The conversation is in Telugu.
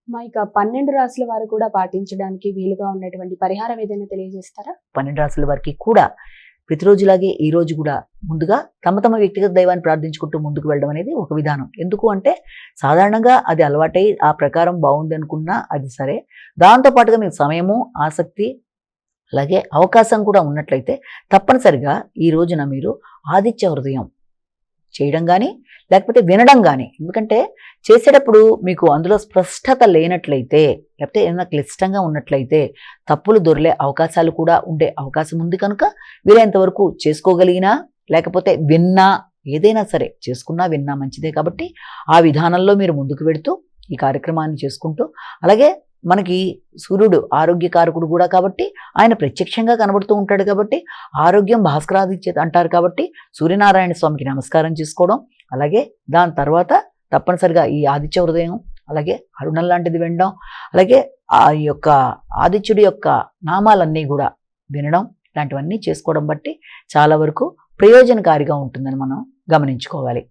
ఇక 12 రాసుల వారు కూడా పాటించడానికి వీలుగా ఉన్నటువంటి పరిహారం ఏదైనా తెలియజేస్తారా? 12 రాసుల వారికి కూడా ప్రతిరోజులాగే ఈ రోజు కూడా ముందుగా తమ తమ వ్యక్తిగత దైవాన్ని ప్రార్థించుకుంటూ ముందుకు వెళ్ళడం అనేది ఒక విధానం. ఎందుకు అంటే సాధారణంగా అది అలవాటై ఆ ప్రకారం బాగుంది అనుకున్నా అది సరే. దాంతో పాటుగా మీకు సమయము, ఆసక్తి అలాగే అవకాశం కూడా ఉన్నట్లయితే తప్పనిసరిగా ఈ రోజున మీరు ఆదిత్య హృదయం చేయడం కానీ లేకపోతే వినడం కానీ, ఎందుకంటే చేసేటప్పుడు మీకు అందులో స్పష్టత లేనట్లయితే లేకపోతే ఏదైనా క్లిష్టంగా ఉన్నట్లయితే తప్పులు దొరికే అవకాశాలు కూడా ఉండే అవకాశం ఉంది. కనుక వీలైనంత వరకు చేసుకోగలిగినా లేకపోతే విన్నా ఏదైనా సరే చేసుకున్నా విన్నా మంచిదే. కాబట్టి ఆ విధానంలో మీరు ముందుకు వెళుతూ ఈ కార్యక్రమాన్ని చేసుకుంటూ, అలాగే మనకి సూర్యుడు ఆరోగ్యకారకుడు కూడా కాబట్టి ఆయన ప్రత్యక్షంగా కనబడుతూ ఉంటాడు. కాబట్టి ఆరోగ్యం భాస్కరాదిత్య అంటారు. కాబట్టి సూర్యనారాయణ స్వామికి నమస్కారం చేసుకోవడం, అలాగే దాని తర్వాత తప్పనిసరిగా ఈ ఆదిత్య హృదయం అలాగే అరుణం లాంటిది వినడం, అలాగే ఆ యొక్క ఆదిత్యుడి యొక్క నామాలన్నీ కూడా వినడం, ఇలాంటివన్నీ చేసుకోవడం బట్టి చాలా వరకు ప్రయోజనకారిగా ఉంటుందని మనం గమనించుకోవాలి.